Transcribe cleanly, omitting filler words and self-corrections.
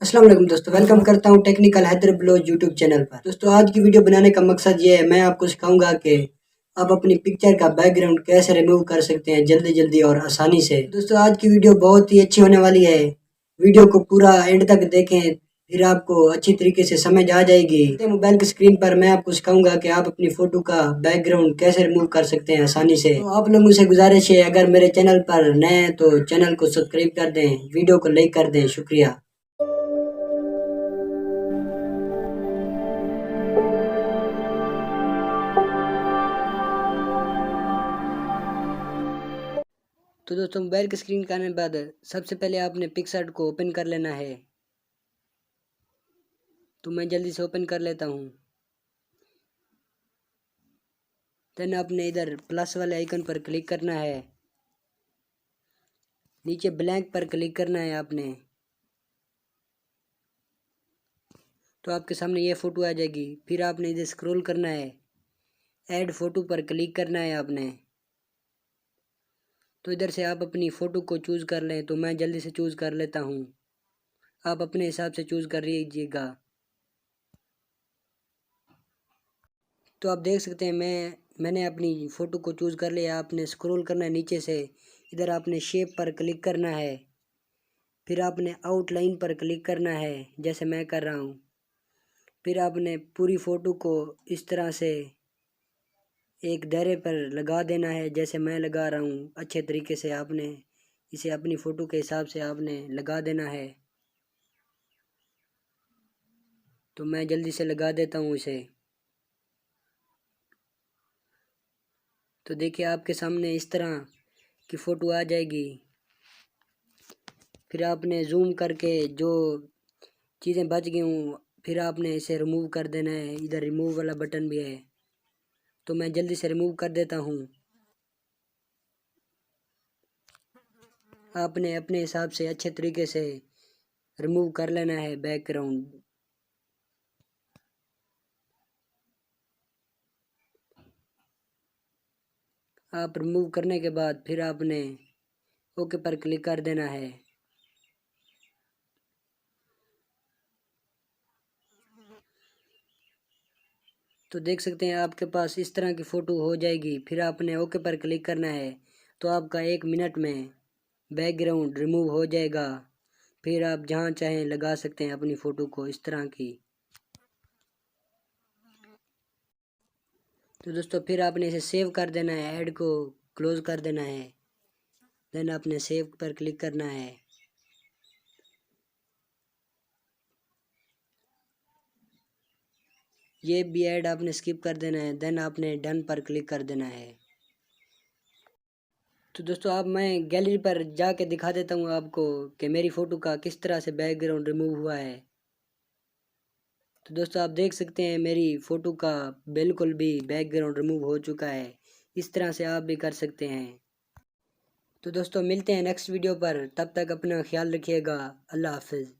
अस्सलाम वालेकुम दोस्तों, वेलकम करता हूं technical Haider blog YouTube channel पर। दोस्तों आज की वीडियो बनाने का मकसद ये है, मैं आपको सिखाऊंगा कि आप अपनी पिक्चर का बैकग्राउंड कैसे रिमूव कर सकते हैं जल्दी जल्दी और आसानी से। दोस्तों आज की वीडियो बहुत ही अच्छी होने वाली है, वीडियो को पूरा एंड तक देखें, फिर आपको अच्छी तरीके से समझ आ जाएगी। मोबाइल की स्क्रीन पर मैं आपको सिखाऊंगा कि आप अपनी फोटो का बैकग्राउंड कैसे रिमूव कर सकते हैं आसानी से। तो आप लोगों से गुजारिश है, अगर मेरे चैनल पर नए हैं तो चैनल को सब्सक्राइब कर दें, वीडियो को लाइक कर दें। शुक्रिया। तो दोस्तों मोबाइल की स्क्रीन के आने के बाद सबसे पहले आपने पिक्सआर्ट को ओपन कर लेना है। तो मैं जल्दी से ओपन कर लेता हूँ। देन आपने इधर प्लस वाले आइकन पर क्लिक करना है, नीचे ब्लैंक पर क्लिक करना है आपने। तो आपके सामने ये फ़ोटो आ जाएगी। फिर आपने इधर स्क्रॉल करना है, ऐड फ़ोटो पर क्लिक करना है आपने। तो इधर से आप अपनी फ़ोटो को चूज़ कर लें। तो मैं जल्दी से चूज़ कर लेता हूँ, आप अपने हिसाब से चूज़ कर लीजिएगा। तो आप देख सकते हैं मैंने अपनी फ़ोटो को चूज़ कर लिया। आपने स्क्रॉल करना है नीचे से, इधर आपने शेप पर क्लिक करना है, फिर आपने आउटलाइन पर क्लिक करना है जैसे मैं कर रहा हूँ। फिर आपने पूरी फ़ोटो को इस तरह से एक दायरे पर लगा देना है जैसे मैं लगा रहा हूँ। अच्छे तरीके से आपने इसे अपनी फ़ोटो के हिसाब से आपने लगा देना है। तो मैं जल्दी से लगा देता हूँ इसे। तो देखिए आपके सामने इस तरह की फ़ोटो आ जाएगी। फिर आपने जूम करके जो चीज़ें बच गई हूँ, फिर आपने इसे रिमूव कर देना है। इधर रिमूव वाला बटन भी है, तो मैं जल्दी से रिमूव कर देता हूँ। आपने अपने हिसाब से अच्छे तरीके से रिमूव कर लेना है बैकग्राउंड। आप रिमूव करने के बाद फिर आपने ओके पर क्लिक कर देना है। तो देख सकते हैं आपके पास इस तरह की फ़ोटो हो जाएगी। फिर आपने ओके पर क्लिक करना है, तो आपका 1 मिनट में बैकग्राउंड रिमूव हो जाएगा। फिर आप जहाँ चाहें लगा सकते हैं अपनी फ़ोटो को इस तरह की। तो दोस्तों फिर आपने इसे सेव कर देना है, ऐड को क्लोज़ कर देना है। देन आपने सेव पर क्लिक करना है। ये भी ऐड आपने स्किप कर देना है। देन आपने डन पर क्लिक कर देना है। तो दोस्तों अब मैं गैलरी पर जाके दिखा देता हूँ आपको कि मेरी फ़ोटो का किस तरह से बैकग्राउंड रिमूव हुआ है। तो दोस्तों आप देख सकते हैं मेरी फ़ोटो का बिल्कुल भी बैकग्राउंड रिमूव हो चुका है। इस तरह से आप भी कर सकते हैं। तो दोस्तों मिलते हैं नेक्स्ट वीडियो पर, तब तक अपना ख्याल रखिएगा। अल्लाह हाफिज़।